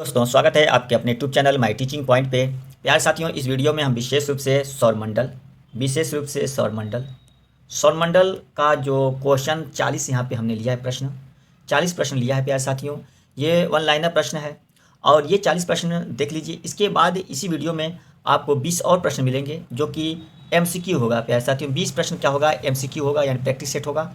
दोस्तों स्वागत है आपके अपने YouTube channel my teaching point पे। प्यारे साथियों, इस वीडियो में हम विशेष रूप से सौरमंडल का जो क्वेश्चन 40 यहाँ पे हमने लिया है, प्रश्न 40 प्रश्न लिया है। प्यारे साथियों, ये वन लाइनर प्रश्न है और ये 40 प्रश्न देख लीजिए। इसके बाद इसी वीडियो में आपको 20 और प्रश्न मिलेंगे जो कि MCQ होगा। प्यारे साथियों, 20 प्रश्न क्या होगा, MCQ होगा, यानी प्रैक्टिस सेट होगा।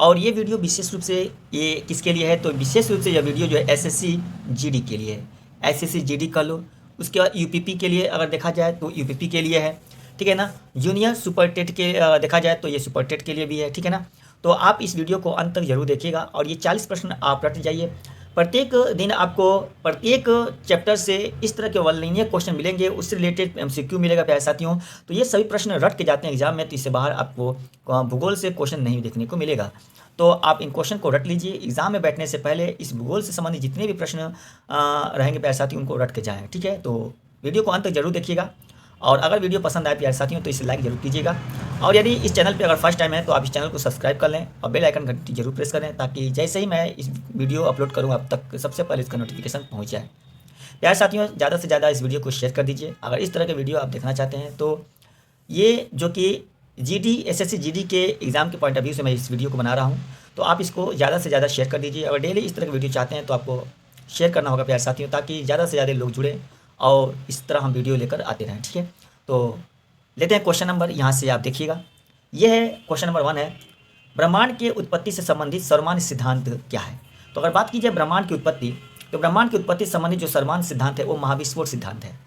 और ये वीडियो विशेष रूप से ये किसके लिए है, तो विशेष रूप से यह वीडियो जो है SSC GD के लिए है। SSC GD कर लो। उसके बाद UPP के लिए अगर देखा जाए तो UPP के लिए है, ठीक है ना। जूनियर सुपर टेट के देखा जाए तो ये सुपर टेट के लिए भी है, ठीक है ना। तो आप इस वीडियो को अंत तक जरूर देखिएगा और ये 40 प्रश्न आप रट जाइए। प्रत्येक दिन आपको प्रत्येक चैप्टर से इस तरह के वन लाइनर क्वेश्चन मिलेंगे, उससे रिलेटेड MCQ मिलेगा। प्यारे साथियों, तो ये सभी प्रश्न रट के जाते हैं एग्जाम में, तो इससे बाहर आपको भूगोल से क्वेश्चन नहीं देखने को मिलेगा। तो आप इन क्वेश्चन को रट लीजिए। एग्जाम में बैठने से पहले इस भूगोल से संबंधित जितने भी प्रश्न रहेंगे प्यारे साथियों, उनको रट के जाएँ, ठीक है। तो वीडियो को अंत तक जरूर देखिएगा और अगर वीडियो पसंद आए प्यारे साथियों तो इसे लाइक जरूर कीजिएगा। और यदि इस चैनल पे अगर फर्स्ट टाइम है तो आप इस चैनल को सब्सक्राइब कर लें और बेल आइकन घंटी जरूर प्रेस करें, ताकि जैसे ही मैं इस वीडियो अपलोड करूँ आप तक सबसे पहले इसका नोटिफिकेशन पहुँच जाए। प्यारे साथियों, ज़्यादा से ज़्यादा इस वीडियो को शेयर कर दीजिए अगर इस तरह के वीडियो आप देखना चाहते हैं। तो ये जो कि SSC GD के एग्ज़ाम के पॉइंट ऑफ व्यू से मैं इस वीडियो को बना रहा हूँ, तो आप इसको ज़्यादा से ज़्यादा शेयर कर दीजिए। अगर डेली इस तरह की वीडियो चाहते हैं तो आपको शेयर करना होगा प्यारे साथियों, ताकि ज़्यादा से ज़्यादा लोग जुड़े और इस तरह हम वीडियो लेकर आते रहें, ठीक है। तो लेते हैं क्वेश्चन नंबर, यहाँ से आप देखिएगा। यह है क्वेश्चन नंबर 1 है, ब्रह्मांड के उत्पत्ति से संबंधित सर्वमान्य सिद्धांत क्या है। तो अगर बात की जाए ब्रह्मांड की उत्पत्ति, तो ब्रह्मांड की उत्पत्ति से संबंधित जो सर्वमान्य सिद्धांत है वो महाविस्फोट सिद्धांत है।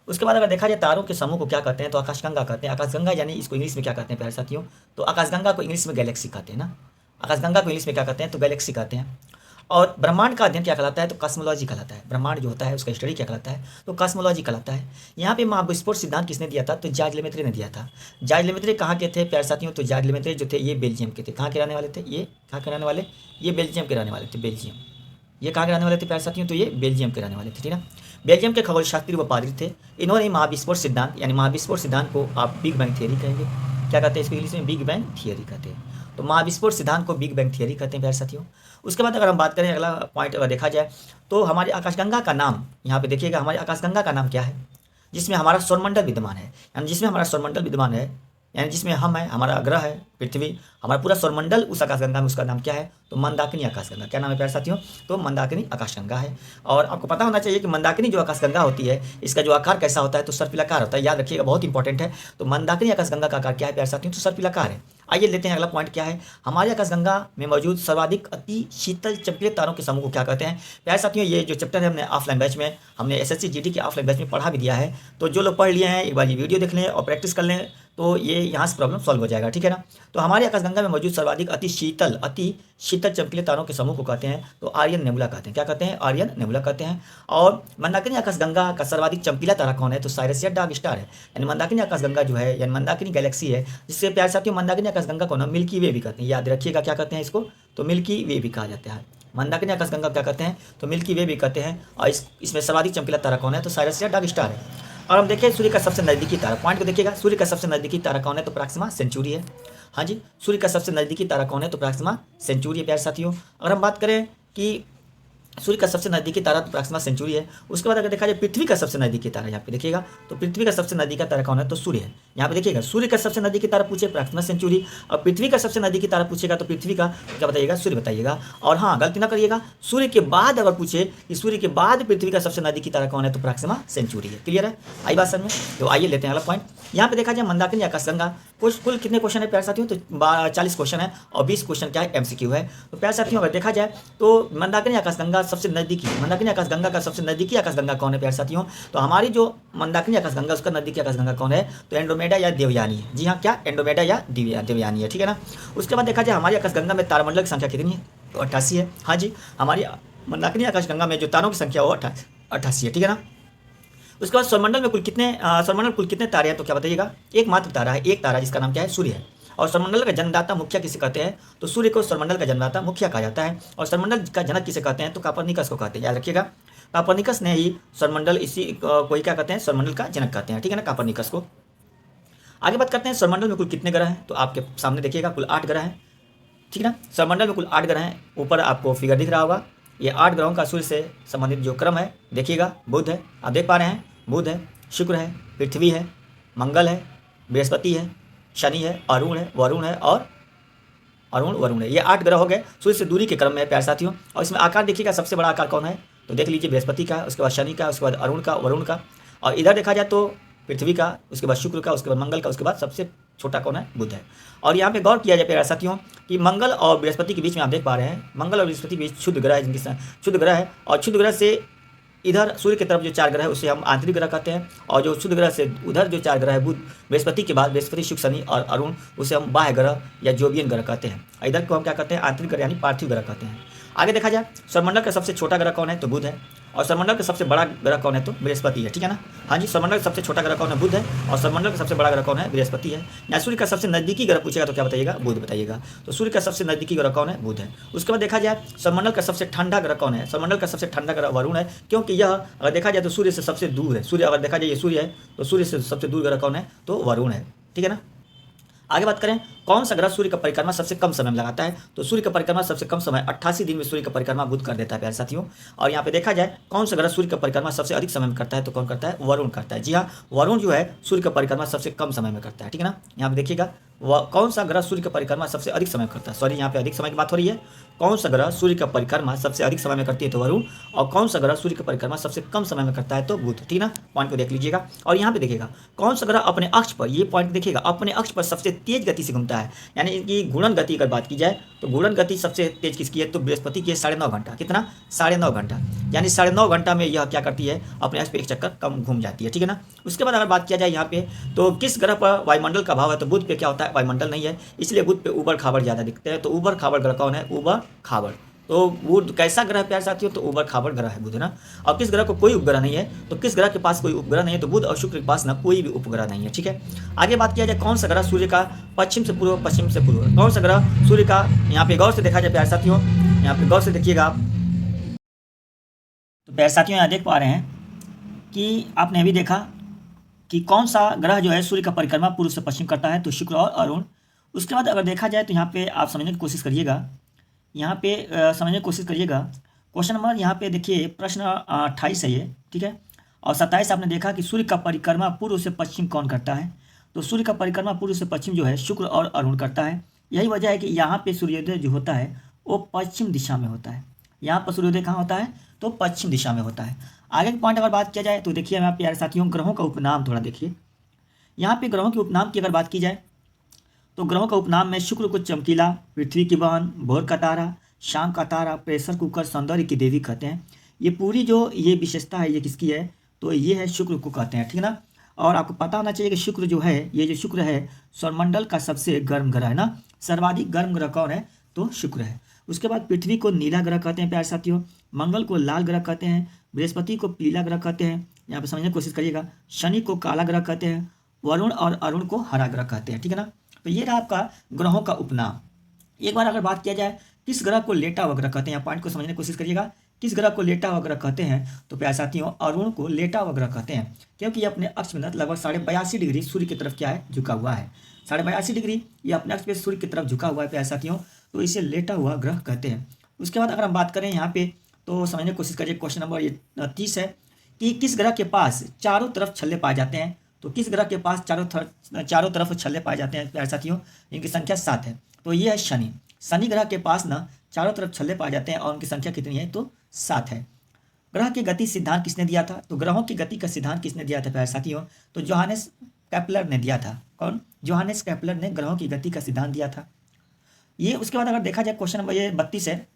उसके बाद अगर देखा जाए तारों के समूह को क्या कहते हैं, तो आकाशगंगा कहते हैं। आकाशगंगा यानी इसको इंग्लिश में क्या कहते हैं प्यारे साथियों, तो आकाशगंगा को इंग्लिश में गैलेक्सी कहते हैं ना। आकाशगंगा को इंग्लिश में क्या कहते हैं, तो गैलेक्सी कहते हैं। और ब्रह्मांड का अध्ययन क्या कहलाता है, तो कॉस्मोलॉजी कहलाता है। ब्रह्मांड जो होता है उसका स्टडी क्या कहलाता है, तो कॉस्मोलॉजी कहलाता है। यहाँ पे महाविस्फोट सिद्धांत किसने दिया था, तो जॉर्ज लेमेत्रे ने दिया था। जॉर्ज लेमेत्रे कहाँ के थे प्यारे साथियों, तो जॉर्ज लेमेत्रे जो थे ये बेल्जियम के थे। कहाँ के रहने वाले थे, ये कहाँ के रहने वाले, ये बेल्जियम के रहने वाले थे। बेल्जियम, ये कहाँ के रहने वाले थे प्यारे साथियों, तो ये बेल्जियम के रहने वाले थे, ठीक है ना। बेल्जियम के खगोल शास्त्री व पादरी थे। इन्होंने महाविस्फोट सिद्धांत यानी महाविस्फोट सिद्धांत को आप बिग बैंग थियरी कहेंगे। क्या कहते हैं इसको इंग्लिश में, बिग बैंग थियरी कहते हैं। तो महाविस्फोट सिद्धांत को बिग बैंग थियरी कहते हैं प्यारे साथियों। उसके बाद अगर हम बात करें अगला पॉइंट अगर देखा जाए, तो हमारी आकाशगंगा का नाम यहाँ पे देखिएगा, हमारी आकाशगंगा का नाम क्या है, जिसमें हमारा सौरमंडल विद्यमान है, यानी जिसमें हमारा सौरमंडल विद्यमान है, यानी जिसमें हम है, हमारा ग्रह है पृथ्वी, हमारा पूरा सौरमंडल उस आकाशगंगा में, उसका नाम क्या है, तो मंदाकिनी आकाशगंगा। क्या नाम है प्यारे साथियों, तो मंदाकिनी आकाशगंगा है। और आपको पता होना चाहिए कि मंदाकिनी जो आकाशगंगा होती है, इसका जो आकार कैसा होता है, तो सर्पिलाकार होता है। याद रखिएगा, बहुत इंपॉर्टेंट है। तो मंदाकिनी आकाशगंगा का आकार क्या है प्यारे साथियों, तो सर्पिलाकार है। आइए लेते हैं अगला पॉइंट क्या है, हमारी आकाशगंगा में मौजूद सर्वाधिक अति शीतल चमकीले तारों के समूह को क्या कहते हैं। प्यारे साथियों, ये जो चैप्टर है हमने ऑफलाइन बैच में, हमने SSC GD के ऑफलाइन बैच में पढ़ा भी दिया है। तो जो लोग पढ़ लिए हैं एक बार ये वीडियो देख लें और प्रैक्टिस कर लें, तो ये यहाँ से प्रॉब्लम सॉल्व हो जाएगा, ठीक है ना। तो हमारी आकाशगंगा में मौजूद सर्वाधिक अति शीतल चमकीले तारों के समूह को कहते हैं, तो आर्यन नेबुला कहते हैं। क्या कहते हैं, आर्यन नेबुला कहते हैं। और मंदाकिनी आकाशगंगा का सर्वाधिक चमकीला तारा कौन है, तो साइरस या डार्क स्टार है। यानी मंदाकिनी आकाशगंगा जो है, यानी मंदाकिनी गैलेक्सी है, जिससे प्यारे साथियों मंदाकिनी आकाशगंगा को ना मिल्की वे भी कहते हैं। याद रखिएगा क्या कहते हैं इसको, तो मिल्की वे भी कहा जाता है। मंदाकिनी आकाशगंगा क्या कहते हैं, तो मिल्की वे भी कहते हैं। और इसमें सर्वाधिक चमकीला तारा कौन है, तो साइरस या डार्क स्टार है। और हम देखें सूर्य का सबसे नज़दीकी तारा, पॉइंट को देखिएगा, सूर्य का सबसे नज़दीकी तारा कौन है, तो प्रॉक्सिमा सेंचुरी है। हाँ जी, सूर्य का सबसे नज़दीकी तारा कौन है, तो प्रॉक्सिमा सेंचुरी है प्यारे साथियों। अगर हम बात करें कि सूर्य का सबसे नज़दीकी तारा तो प्रॉक्सिमा सेंचुरी है। उसके बाद अगर देखा जाए पृथ्वी का सबसे नज़दीकी तारा, यहाँ पे देखिएगा, तो पृथ्वी का सबसे नज़दीकी तारा कौन है, तो सूर्य है। यहाँ पे देखिएगा, सूर्य का सबसे नज़दीकी तारा पूछे प्रॉक्सिमा सेंचुरी, और पृथ्वी का सबसे नज़दीकी तारा पूछेगा तो पृथ्वी का क्या बताइएगा, सूर्य बताइएगा। और हाँ, गलती ना करिएगा, सूर्य के बाद अगर पूछे कि सूर्य के बाद पृथ्वी का सबसे नज़दीकी तारा कौन है, तो प्रॉक्सिमा सेंचुरी है। क्लियर है, आई बात समझ में। तो आइए लेते हैं अगला पॉइंट। यहाँ पे देखा जाए मंदाकिनी आकाशगंगा, कुल कितने क्वेश्चन है प्यारे साथियों, तो 40 क्वेश्चन है और 20 क्वेश्चन क्या है, MCQ है। तो प्यारे साथियों अगर देखा जाए तो मंदाकिनी आकाशगंगा सबसे नज़दीकी, मंदाकिनी आकाशगंगा का सबसे नज़दीकी आकाशगंगा कौन है प्यारे साथियों, तो हमारी जो मंदाकिनी आकाशगंगा उसका नज़दीकी आकाशगंगा कौन है, तो एंड्रोमेडा या देवयानी है। जी हाँ, क्या एंड्रोमेडा या देवयानी है, ठीक है ना। उसके बाद देखा जाए हमारी आकाशगंगा में तारामंडल की संख्या कितनी है, तो 88 है। हाँ जी, हमारी मंदाकिनी आकाशगंगा में जो तारों की संख्या वो 88 है, ठीक है ना। उसके बाद सौरमंडल में कुल कितने तारे हैं, तो क्या बताइएगा, एक मात्र तारा है, एक तारा जिसका नाम क्या है, सूर्य है। और सौरमंडल का जन्मदाता मुखिया किसे कहते हैं, तो सूर्य को सौरमंडल का जन्मदाता मुखिया कहा जाता है। और सौरमंडल का जनक किसे कहते हैं, तो कापरनिकस को कहते हैं। याद रखिएगा, कापरनिकस ने ही सौरमंडल इसी कोई क्या कहते हैं, सौरमंडल का जनक कहते हैं, ठीक है ना, कापरनिकस को। आगे बात करते हैं सौरमंडल में कुल कितने ग्रह हैं, तो आपके सामने देखिएगा कुल 8 ग्रह हैं, ठीक है ना। सौरमंडल में कुल 8 ग्रह हैं। ऊपर आपको फिगर दिख रहा होगा, ये 8 ग्रहों का सूर्य से संबंधित जो क्रम है देखिएगा, बुध है, आप देख पा रहे हैं, बुध है, शुक्र है, पृथ्वी है, मंगल है, बृहस्पति है, शनि है, वरुण है और वरुण है। ये 8 ग्रह हो गए सूर्य से दूरी के क्रम में है प्यारे साथियों। और इसमें आकार देखिएगा, सबसे बड़ा आकार कौन है तो देख लीजिए, बृहस्पति का है, उसके बाद शनि का, उसके बाद अरुण का, वरुण का, और इधर देखा जाए तो पृथ्वी का, उसके बाद शुक्र का, उसके बाद मंगल का, उसके बाद सबसे छोटा कौन है, बुध है। और यहाँ पे गौर किया जाए प्यारे साथियों कि मंगल और बृहस्पति के बीच में आप देख पा रहे हैं, मंगल और बृहस्पति के बीच क्षुद्र ग्रह है, जिनकी क्षुद्र ग्रह है, और क्षुद्र ग्रह से इधर सूर्य की तरफ जो 4 ग्रह है उसे हम आंतरिक ग्रह कहते हैं, और जो क्षुद्र ग्रह से उधर जो 4 ग्रह है बुध बृहस्पति के बाद बृहस्पति, शुक्र, शनि और अरुण, उसे हम बाह्य ग्रह या जोबियन ग्रह कहते हैं। इधर को हम क्या कहते हैं, आंतरिक ग्रह यानी पार्थिव ग्रह कहते हैं। आगे देखा जाए सौरमंडल का सबसे छोटा ग्रह कौन है तो बुध है, और सौरमंडल का सबसे बड़ा ग्रह कौन है तो बृहस्पति है, ठीक है ना। हाँ जी, सौरमंडल का सबसे छोटा ग्रह कौन है, बुध है, और सौरमंडल का सबसे बड़ा ग्रह कौन है, बृहस्पति है। या सूर्य का सबसे नजदीकी ग्रह पूछेगा तो क्या बताइएगा, बुध बताइएगा। तो सूर्य का सबसे नजदीकी ग्रह कौन है, बुध है। उसके बाद देखा जाए सौरमंडल का सबसे ठंडा ग्रह कौन है, सौरमंडल का सबसे ठंडा ग्रह वरुण है, क्योंकि यह अगर देखा जाए तो सूर्य से सबसे दूर है। सूर्य अगर देखा जाए ये सूर्य है तो सूर्य से सबसे दूर ग्रह कौन है तो वरुण है, ठीक है ना। आगे बात करें कौन सा ग्रह सूर्य का परिक्रमा सबसे कम समय में लगाता है तो सूर्य का परिक्रमा सबसे कम समय 88 दिन में सूर्य का परिक्रमा बुध कर देता है प्यारे साथियों। और यहाँ पे देखा जाए कौन सा ग्रह सूर्य का परिक्रमा सबसे अधिक समय में करता है तो कौन करता है, वरुण करता है। जी हाँ, वरुण जो है सूर्य का परिक्रमा सबसे कम समय में करता है, ठीक है ना। यहाँ पे देखिएगा कौन सा ग्रह सूर्य का परिक्रमा सबसे अधिक समय करता है, सॉरी यहाँ पे अधिक समय की बात हो रही है। कौन सा ग्रह सूर्य का परिक्रमा सबसे अधिक समय में करती है तो वरुण, और कौन सा ग्रह सूर्य का परिक्रमा सबसे कम समय में करता है तो बुध, ठीक है ना। पॉइंट को देख लीजिएगा। और यहाँ पे देखिएगा कौन सा ग्रह अपने अक्ष पर, ये पॉइंट देखिएगा, अपने अक्ष पर सबसे तेज गति से घूमता है, यानी कि गुणन गति अगर बात की जाए तो गुणन गति सबसे तेज किसकी है तो बृहस्पति की है, 9.5 घंटा। कितना, 9.5 घंटा, यानी 9.5 घंटा में यह क्या करती है, अपने अक्ष पे एक चक्कर कम घूम जाती है, ठीक है ना। उसके बाद अगर बात किया जाए यहाँ पे तो किस ग्रह पर वायुमंडल का भाव है तो बुध पे क्या होता है, वायुमंडल नहीं है, इसलिए बुध पे ऊबड़ खाबड़ ज़्यादा दिखते हैं। तो ऊबड़ खाबड़ ग्रह कौन है, ऊबड़ खाबड़। तो बुध कैसा ग्रह प्यारे साथियों तो ऊबड़ खाबड़ ग्रह है बुध, ना। और किस ग्रह को कोई उपग्रह नहीं है तो किस ग्रह के पास कोई उपग्रह नहीं है तो बुध और शुक्र के पास ना कोई भी उपग्रह नहीं है, ठीक है। आगे बात किया जाए कौन सा ग्रह सूर्य का पश्चिम से पूर्व, पश्चिम से पूर्व, कौन सा ग्रह सूर्य का, यहाँ पे गौर से देखा जाए प्यारे साथियों, यहाँ पे गौर से देखिएगा आप, तो प्यारे साथियों यहाँ देख पा रहे हैं कि आपने अभी देखा कि कौन सा ग्रह जो है सूर्य का परिक्रमा पूर्व से पश्चिम करता है तो शुक्र और अरुण। उसके बाद अगर देखा जाए तो यहाँ पे आप समझने की कोशिश करिएगा, यहाँ पे समझने की कोशिश करिएगा। क्वेश्चन नंबर यहाँ पे देखिए प्रश्न 28 है ये, ठीक है। और 27 आपने देखा कि सूर्य का परिक्रमा पूर्व से पश्चिम कौन करता है तो सूर्य का परिक्रमा पूर्व से पश्चिम जो है शुक्र और अरुण करता है। यही वजह है कि यहाँ पे सूर्योदय जो होता है वो पश्चिम दिशा में होता है, यहाँ पर सूर्योदय कहाँ होता है तो पश्चिम दिशा में होता है। आगे के पॉइंट अगर बात किया जाए तो देखिए यहाँ पे यार साथियों ग्रहों का उपनाम थोड़ा देखिए, यहाँ पे ग्रहों के उपनाम की अगर बात की जाए तो ग्रहों का उपनाम में शुक्र को चमकीला, पृथ्वी की बहन, भोर का तारा, शाम का तारा, प्रेशर कुकर, सौंदर्य की देवी कहते हैं। ये पूरी जो ये विशेषता है ये किसकी है तो ये है शुक्र को कहते हैं, ठीक है ना। और आपको पता होना चाहिए कि शुक्र जो है, ये जो शुक्र है सौरमंडल का सबसे गर्म ग्रह है ना, सर्वाधिक गर्म ग्रह कौन है तो शुक्र है। उसके बाद पृथ्वी को नीला ग्रह कहते हैं प्यारे साथियों, मंगल को लाल ग्रह कहते हैं, बृहस्पति को पीला ग्रह कहते हैं, यहाँ पे समझने की कोशिश करिएगा, शनि को काला ग्रह कहते हैं, वरुण और अरुण को हरा ग्रह कहते हैं, ठीक है ना। तो ये रहा आपका ग्रहों का उपनाम। एक बार अगर बात किया जाए किस ग्रह को लेटा हुआ ग्रह कहते हैं, पॉइंट को समझने की कोशिश करिएगा, किस ग्रह को लेटा हुआ ग्रह कहते हैं तो प्यारे साथियों अरुण को लेटा हुआ ग्रह कहते हैं, क्योंकि ये अपने अक्ष में लगभग 82.5 डिग्री सूर्य की तरफ क्या है झुका हुआ है, 82.5 डिग्री ये अपने अक्ष पे सूर्य की तरफ झुका हुआ है प्यारे साथियों, तो इसे लेटा हुआ ग्रह कहते हैं। उसके बाद अगर हम बात करें यहाँ पे तो समझने की कोशिश करिए, क्वेश्चन नंबर 30 है कि किस ग्रह के पास चारों तरफ छल्ले पाए जाते हैं तो किस ग्रह के पास चारों तरफ छल्ले पाए जाते हैं प्यारे साथियों, इनकी संख्या 7 है तो ये है शनि। शनि ग्रह के पास ना चारों तरफ छल्ले पाए जाते हैं और उनकी संख्या कितनी है तो 7 है। ग्रह की गति सिद्धांत किसने दिया था तो ग्रहों की गति का सिद्धांत किसने दिया था प्यारे साथियों तो जोहानेस केपलर ने दिया था। कौन, जोहानेस केपलर ने ग्रहों की गति का सिद्धांत दिया था ये। उसके बाद अगर देखा जाए क्वेश्चन नंबर ये 32 है,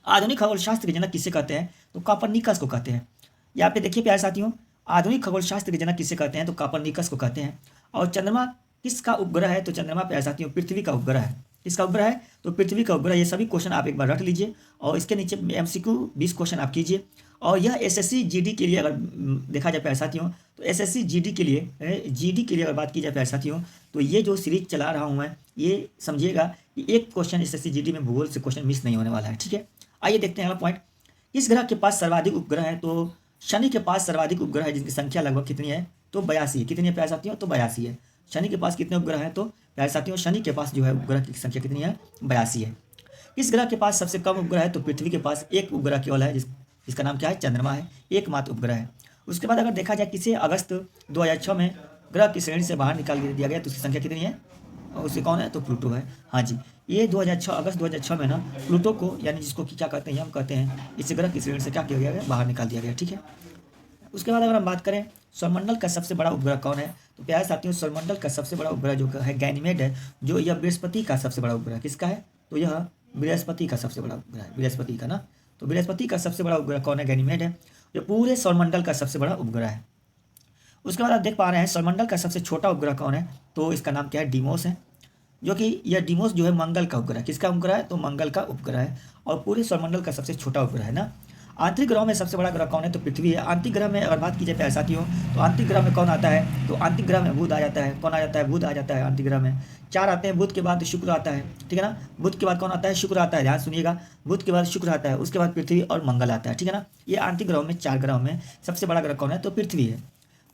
आधुनिक खगोलशास्त्र के जनक किसे कहते हैं तो कोपरनिकस को कहते हैं। यहाँ पे देखिए प्यारे साथियों आधुनिक खगोलशास्त्र के जनक किसे कहते हैं तो कोपरनिकस को कहते हैं। और चंद्रमा किसका उपग्रह है तो चंद्रमा प्यारे साथियों पृथ्वी का उपग्रह है। किसका उपग्रह है तो पृथ्वी का उपग्रह। ये सभी क्वेश्चन आप एक बार रट लीजिए और इसके नीचे MCQ 20 क्वेश्चन आप कीजिए। और यह SSC GD के लिए अगर देखा जाए प्यारे साथियों तो SSC GD के लिए अगर बात की जाए प्यारे साथियों तो ये जो सीरीज चला रहा हूँ मैं ये समझिएगा कि एक क्वेश्चन SSC GD में भूगोल से क्वेश्चन मिस नहीं होने वाला है, ठीक है। आइए देखते हैं अगला पॉइंट, किस ग्रह के पास सर्वाधिक उपग्रह है तो शनि के पास सर्वाधिक उपग्रह है जिनकी संख्या लगभग कितनी है तो 82 है। कितनी है प्यारे साथियों तो 82 है। शनि के पास कितने उपग्रह हैं तो प्यारे साथियों शनि के पास जो है उपग्रह की संख्या कितनी है 82 है। किस ग्रह के पास सबसे कम उपग्रह है? तो पृथ्वी के पास एक उपग्रह केवल है, जिसका नाम क्या है? चंद्रमा है, एकमात्र उपग्रह है। उसके बाद अगर देखा जाए किसे अगस्त 2006 में ग्रह की श्रेणी से बाहर निकाल दिया गया तो उसकी संख्या कितनी है? और उससे कौन है? तो प्लूटो है। हाँ जी, ये 2006 अगस्त 2006 में ना प्लूटो को, यानी जिसको कि क्या कहते हैं, हम कहते हैं, इस ग्रह की श्रेणी से क्या किया गया? बाहर निकाल दिया गया। ठीक है। उसके बाद अगर हम बात करें सौरमंडल का सबसे बड़ा उपग्रह कौन है? तो प्यारे साथियों, सौरमंडल का सबसे बड़ा उपग्रह जो है गैनीमेड है, जो यह बृहस्पति का सबसे बड़ा उपग्रह। किसका है? तो यह बृहस्पति का सबसे बड़ा उपग्रह है, बृहस्पति का ना। तो बृहस्पति का सबसे बड़ा उपग्रह कौन है? गैनीमेड है, जो पूरे सौरमंडल का सबसे बड़ा उपग्रह है। उसके बाद आप देख पा रहे हैं सौरमंडल का सबसे छोटा उपग्रह कौन है? तो इसका नाम क्या है? डीमोस है, जो कि यह डीमोस जो है मंगल का उपग्रह। किसका उपग्रह है? तो मंगल का उपग्रह है, और पूरे सौरमंडल का सबसे छोटा उपग्रह है ना। आंतरिक ग्रहों में सबसे बड़ा ग्रह कौन है? तो पृथ्वी है। आंतरिक ग्रह में अगर बात की जाए प्यारे साथियों, तो आंतरिक ग्रह में कौन आता है? तो आंतरिक ग्रह में बुध आ जाता है। कौन आ जाता है? बुध आ जाता है आंतरिक ग्रह में। 4 आते हैं, बुध के बाद शुक्र आता है, ठीक है ना। बुध के बाद कौन आता है? शुक्र आता है, ध्यान सुनिएगा। बुध के बाद शुक्र आता है, उसके बाद पृथ्वी और मंगल आता है, ठीक है ना। ये आंतरिक ग्रहों में 4 ग्रहों में सबसे बड़ा ग्रह कौन है? तो पृथ्वी है।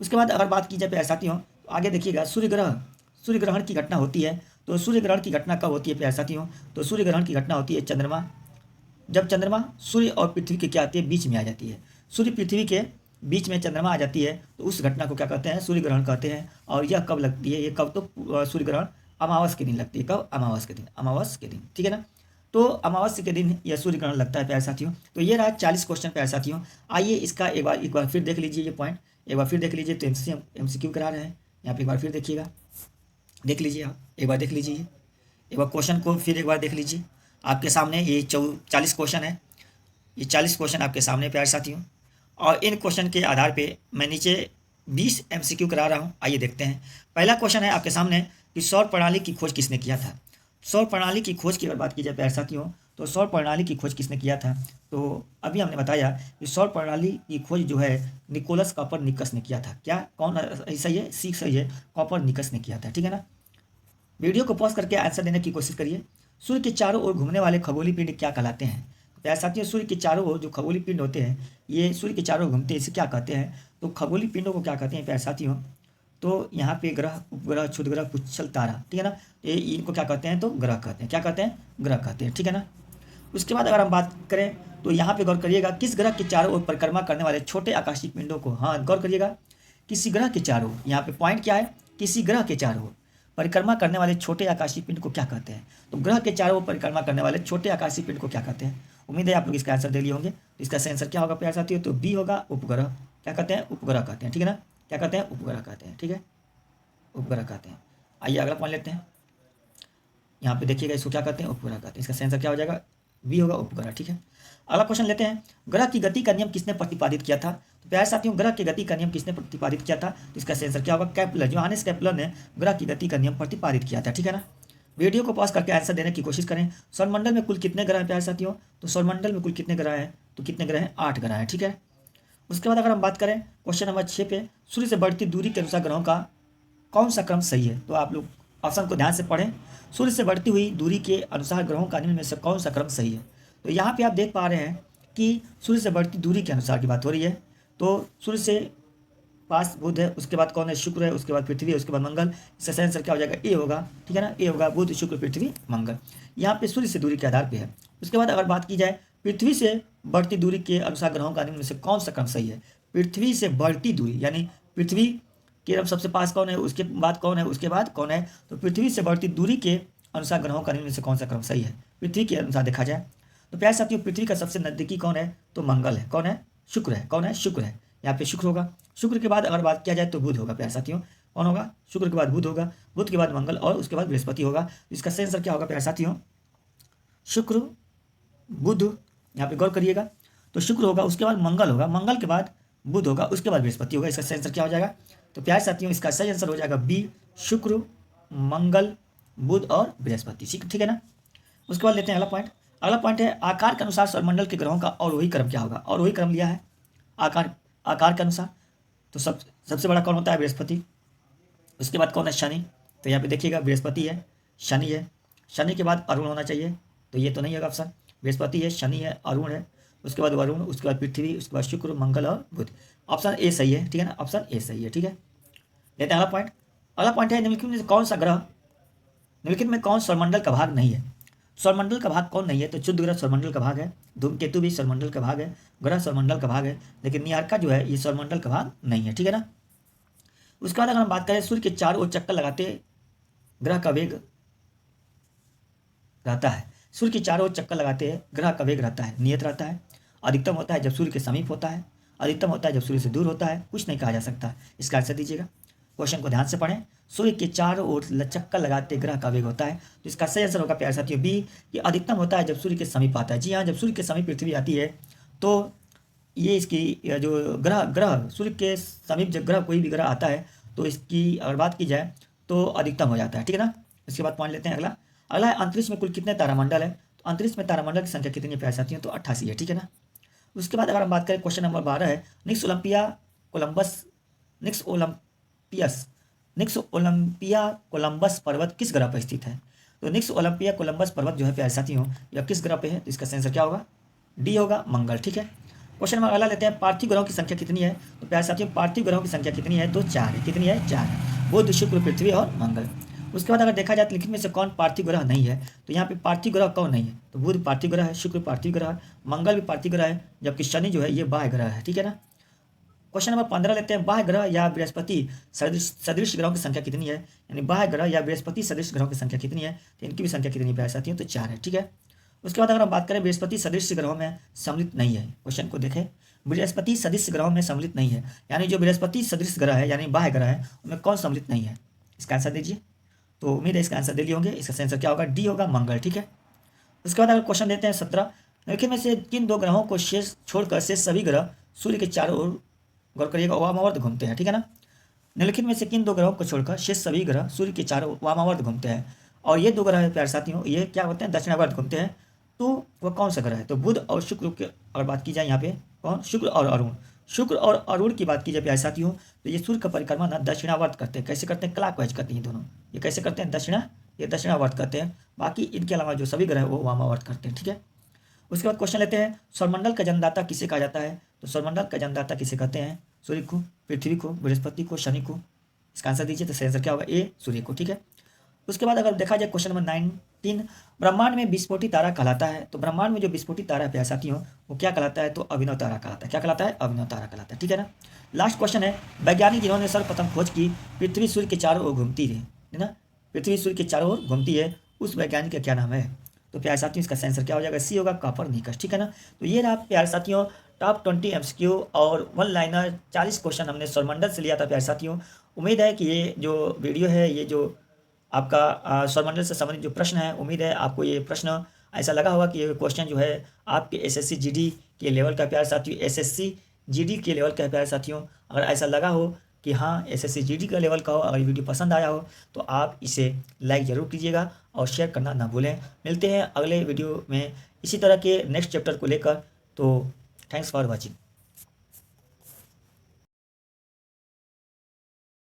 उसके बाद अगर बात की जाए प्यारे साथियों, आगे देखिएगा, सूर्य ग्रहण की घटना होती है। तो सूर्य ग्रहण की घटना कब होती है प्यारे साथियों? तो सूर्य ग्रहण की घटना होती है जब चंद्रमा सूर्य और पृथ्वी के क्या आती है? बीच में आ जाती है। सूर्य पृथ्वी के बीच में चंद्रमा आ जाती है, तो उस घटना को क्या कहते हैं? सूर्य ग्रहण कहते हैं। और यह कब लगती है? ये कब? तो सूर्य ग्रहण अमावस के दिन लगती है। कब? अमावस के दिन, ठीक है ना। तो अमावस्या के दिन यह सूर्य ग्रहण लगता है प्यारे साथियों। तो ये रहा 40 क्वेश्चन प्यारे साथियों। आइए इसका एक बार फिर देख लीजिए, ये पॉइंट एक बार फिर देख लीजिए। तो MCQ करा रहे हैं यहाँ पे, एक बार फिर देखिएगा, देख लीजिए, आप एक बार देख लीजिए, एक बार क्वेश्चन को फिर एक बार देख लीजिए। आपके सामने ये 40 क्वेश्चन है, ये 40 क्वेश्चन आपके सामने प्यारे साथियों। और इन क्वेश्चन के आधार पे मैं नीचे 20 MCQ करा रहा हूँ। आइए देखते हैं। पहला क्वेश्चन है आपके सामने कि सौर प्रणाली की खोज किसने किया था? सौर प्रणाली की खोज की अगर बात की जाए प्यारे साथियों, तो सौर प्रणाली की खोज किसने किया था? तो अभी हमने बताया कि सौर प्रणाली की खोज जो है निकोलस कॉपरनिकस ने किया था। क्या? कौन सही है? सी सही है, कॉपरनिकस ने किया था, ठीक है ना। वीडियो को पॉज करके आंसर देने की कोशिश करिए। सूर्य के चारों ओर घूमने वाले खगोलीय पिंड क्या कहलाते हैं? प्यारे साथियों, सूर्य के चारों ओर जो खगोलीय पिंड होते हैं, ये सूर्य के चारों ओर घूमते हैं, इसे क्या कहते हैं? तो खगोलीय पिंडों को क्या कहते हैं प्यारे साथियों? तो यहाँ पे ग्रह, उपग्रह, क्षुद्र ग्रह, पुच्छल तारा, ठीक है ना। ये इनको क्या कहते हैं? तो ग्रह कहते हैं। क्या कहते हैं? ग्रह कहते हैं, ठीक है ना। उसके बाद अगर हम बात करें तो यहाँ पे गौर करिएगा, किस ग्रह के चारों ओर परिक्रमा करने वाले छोटे आकाशीय पिंडों को, हाँ गौर करिएगा, किसी ग्रह के चारों ओर, यहाँ पे पॉइंट क्या है? किसी ग्रह के चारों ओर परिक्रमा करने वाले छोटे आकाशीय पिंड को क्या कहते हैं? तो ग्रह के चारों ओर परिक्रमा करने वाले छोटे आकाशीय पिंड को क्या कहते हैं? उम्मीद है आप लोग इसका आंसर दे लिए होंगे। तो इसका आंसर क्या होगा प्यारे साथियों? तो बी होगा, उपग्रह। क्या कहते हैं? उपग्रह कहते हैं, ठीक है ना। क्या कहते हैं? उपग्रह कहते हैं, ठीक है, उपग्रह कहते हैं। आइए अगला पॉइंट लेते हैं। यहाँ पे देखिएगा, इसको क्या कहते हैं? उपग्रह कहते हैं। इसका आंसर क्या हो जाएगा? बी होगा, उपग्रह, ठीक है। अगला क्वेश्चन लेते हैं। ग्रह की गति का नियम किसने प्रतिपादित किया था? तो प्यारे साथियों, ग्रह की गति का नियम किसने प्रतिपादित किया था? तो इसका आंसर क्या होगा? केपलर, जोहानिस केपलर ने ग्रह की गति का नियम प्रतिपादित किया था, ठीक है ना। वीडियो को पॉज करके आंसर देने की कोशिश करें। सौरमंडल में कुल कितने ग्रह हैं प्यारे साथियों? तो सौरमंडल में कुल कितने ग्रह हैं? तो कितने ग्रह हैं? 8 ग्रह हैं, ठीक है। उसके बाद अगर हम बात करें क्वेश्चन नंबर 6 पे, सूर्य से बढ़ती दूरी के अनुसार ग्रहों का कौन सा क्रम सही है? तो आप लोग ऑप्शन को ध्यान से पढ़ें। सूर्य से बढ़ती हुई दूरी के अनुसार ग्रहों का निम्न में से कौन सा क्रम सही है? तो यहाँ पे आप देख पा रहे हैं कि सूर्य से बढ़ती दूरी के अनुसार की बात हो रही है। तो सूर्य से पास बुध है, उसके बाद कौन है? शुक्र है, उसके बाद पृथ्वी है, उसके बाद मंगल। इसका सही आंसर क्या हो जाएगा? ए होगा, ठीक है ना। ए होगा, बुध, शुक्र, पृथ्वी, मंगल। यहाँ पे सूर्य से दूरी के आधार पे है। उसके बाद अगर बात की जाए पृथ्वी से बढ़ती दूरी के अनुसार ग्रहों का निम्न में से कौन सा क्रम सही है? पृथ्वी से बढ़ती दूरी, यानी पृथ्वी के अब सबसे पास कौन है, उसके बाद कौन है, उसके बाद कौन है? तो पृथ्वी से बढ़ती दूरी के अनुसार ग्रहों का निम्न में से कौन सा क्रम सही है? पृथ्वी के अनुसार देखा जाए तो प्यारे साथियों, पृथ्वी का सबसे नजदीकी कौन है? तो मंगल है। कौन है? शुक्र है। कौन है? शुक्र है। यहाँ पे शुक्र होगा। शुक्र के बाद अगर बात किया जाए तो बुध होगा प्यारे साथियों। कौन होगा? शुक्र के बाद बुध होगा, बुध के बाद मंगल और उसके बाद बृहस्पति होगा। इसका सही आंसर क्या होगा प्यारे साथियों? शुक्र, बुध, यहाँ पे गौर करिएगा, तो शुक्र होगा, उसके बाद मंगल होगा, मंगल के बाद बुध होगा, उसके बाद बृहस्पति होगा। इसका सही आंसर क्या हो जाएगा? तो प्यारे साथियों, इसका सही आंसर हो जाएगा बी, शुक्र, मंगल, बुध और बृहस्पति, ठीक है ना। उसके बाद लेते हैं अगला पॉइंट। अगला पॉइंट है, आकार के अनुसार सौरमंडल के ग्रहों का और वही क्रम क्या होगा? और वही क्रम लिया है आकार के अनुसार। तो सबसे बड़ा कौन होता है? बृहस्पति। उसके बाद कौन है? शनि। तो यहाँ पे देखिएगा, बृहस्पति है, शनि है, शनि के बाद अरुण होना चाहिए, तो ये तो नहीं होगा ऑप्शन। बृहस्पति है, शनि है, अरुण है, उसके बाद वरुण, उसके बाद पृथ्वी, उसके बाद शुक्र, मंगल और बुध। ऑप्शन ए सही है, ठीक है ना, ऑप्शन ए सही है, ठीक है। लेते हैं अगला पॉइंट है, निम्नलिखित में कौन सा ग्रह, निम्नलिखित में कौन सौरमंडल का भाग नहीं है? सौरमंडल का भाग कौन नहीं है? तो क्षुद्र ग्रह सौरमंडल का भाग है, धूमकेतु भी सौरमंडल का भाग है, ग्रह सौरमंडल का भाग है, लेकिन निहारिका जो है ये सौरमंडल का भाग नहीं है, ठीक है ना। उसके बाद अगर हम बात करें सूर्य के चारों ओर चक्कर लगाते ग्रह का वेग रहता है, सूर्य के चारों ओर चक्कर लगाते हैं ग्रह का वेग रहता है, नियत रहता है, अधिकतम होता है जब सूर्य के समीप होता है, अधिकतम होता है जब सूर्य से दूर होता है, कुछ नहीं कहा जा सकता। इसका आंसर दीजिएगा। क्वेश्चन को ध्यान से पढ़ें। सूर्य के चारों ओर चक्कर लगाते ग्रह का वेग होता है, तो इसका सही आंसर होगा प्यारे साथियों बी, कि अधिकतम होता है जब सूर्य के समीप आता है। जी हाँ, जब सूर्य के समीप पृथ्वी आती है तो ये इसकी जो ग्रह ग्रह सूर्य के समीप जब ग्रह कोई भी ग्रह आता है तो इसकी अगर बात की जाए तो अधिकतम हो जाता है, ठीक है ना। इसके बाद पॉइंट लेते हैं अगला। अगला है अंतरिक्ष में कुल कितने तारामंडल है? तो अंतरिक्ष में तारामंडल की संख्या कितनी है प्यारे साथियों? तो 88 है, ठीक है ना। उसके बाद अगर हम बात करें क्वेश्चन नंबर 12 है, निक्स ओलंपिया कोलंबस पर्वत किस ग्रह पर स्थित है? तो निक्स ओलंपिया कोलंबस पर्वत जो है प्यारे साथियों यह किस ग्रह पे है? तो इसका आंसर क्या होगा? डी होगा, मंगल, ठीक है। क्वेश्चन नंबर अगला लेते हैं, पार्थिव ग्रहों की संख्या कितनी है? तो प्यारे साथियों पार्थिव ग्रहों की संख्या कितनी है? तो 4 है। कितनी है? 4 है, बुध, शुक्र, पृथ्वी और मंगल। उसके बाद अगर देखा जाए तो लिखित में से कौन पार्थिव ग्रह नहीं है? तो यहाँ पे पार्थिव ग्रह कौन नहीं है? तो बुध पार्थिव ग्रह है, शुक्र पार्थिव ग्रह है, मंगल भी पार्थिव ग्रह है, जबकि शनि जो है ये बाह्य ग्रह है, ठीक है ना। क्वेश्चन नंबर 15 लेते हैं, बाह्य ग्रह या बृहस्पति सदृश ग्रहों की संख्या कितनी है? यानी बाह्य ग्रह या बृहस्पति सदृश ग्रहों की संख्या कितनी है? तो इनकी भी संख्या कितनी प्यारे साथियों? तो 4 है, ठीक है। उसके बाद अगर हम बात करें बृहस्पति सदृश ग्रहों में सम्मिलित नहीं है, क्वेश्चन को देखें, बृहस्पति सदृश ग्रहों में सम्मिलित नहीं है, यानी जो बृहस्पति सदृश ग्रह है यानी बाह्य ग्रह है उनमें कौन सम्मिलित नहीं है? इसका आंसर दीजिए। तो उम्मीद है इसका आंसर दे लिए होंगे। इसका आंसर क्या होगा? डी होगा, मंगल, ठीक है। उसके बाद अगर क्वेश्चन देते हैं 17, निम्नलिखित में से किन 2 ग्रहों को शेष छोड़कर शेष सभी ग्रह सूर्य के चारों ओर गौर करिएगा वामावर्त घूमते हैं, ठीक है ना। निम्नलिखित में से किन 2 ग्रहों को छोड़कर शेष सभी ग्रह सूर्य के चारों वामावर्त घूमते हैं? और ये 2 ग्रह है प्यारे साथियों, ये क्या होते हैं? दक्षिणावर्त घूमते हैं। तो वह कौन सा ग्रह है? तो बुध और शुक्र की अगर बात की जाए यहाँ पे कौन? शुक्र और अरुण। शुक्र और अरुण की बात की जाए प्यारे साथियों तो ये सूर्य का परिक्रमा ना दक्षिणावर्त करते हैं। कैसे करते हैं? क्लॉकवाइज करते हैं दोनों। ये कैसे करते हैं? ये दक्षिणावर्त करते हैं। बाकी इनके अलावा जो सभी ग्रह है वो वामावर्त करते हैं, ठीक है। उसके बाद क्वेश्चन लेते हैं, सौरमंडल का जन्मदाता किसे कहा जाता है? तो सौरमंडल का जन्मदाता किसे कहते हैं? सूर्य को, पृथ्वी को, बृहस्पति को, शनि को। इसका आंसर दीजिए। तो सही आंसर क्या होगा? ए, सूर्य को, ठीक है। उसके बाद अगर देखा जाए क्वेश्चन नंबर 19, ब्रह्मांड में विस्फोटी तारा कहलाता है। तो ब्रह्मांड में जो विस्फोटी तारा है प्यारे साथियों वो क्या कहलाता है? तो अभिनव तारा कहलाता है। क्या कहलाता है? अभिनव तारा कहलाता है, ठीक है ना। लास्ट क्वेश्चन है, वैज्ञानिक जिन्होंने सर्वप्रथम खोज की पृथ्वी सूर्य के चारों ओर घूमती है ना, पृथ्वी सूर्य के चारों ओर घूमती है, उस वैज्ञानिक का क्या नाम है? तो प्यारे साथियों इसका आंसर क्या हो जाएगा? सी होगा, कॉपरनिकस, ठीक है ना। तो ये रहा प्यारे साथियों टॉप 20 MCQ और 1 लाइनर 40 क्वेश्चन हमने सौरमंडल से लिया था प्यारे साथियों। उम्मीद है कि ये जो वीडियो है, ये जो आपका सौरमंडल से संबंधित जो प्रश्न है, उम्मीद है आपको ये प्रश्न ऐसा लगा होगा कि ये क्वेश्चन जो है आपके SSC GD के लेवल का प्यारे साथियों, SSC GD के लेवल का प्यारे साथियों। अगर ऐसा लगा हो कि हाँ SSC GD का लेवल का हो, अगर वीडियो पसंद आया हो तो आप इसे लाइक ज़रूर कीजिएगा और शेयर करना ना भूलें। मिलते हैं अगले वीडियो में इसी तरह के नेक्स्ट चैप्टर को लेकर। तो थैंक्स फॉर वॉचिंग।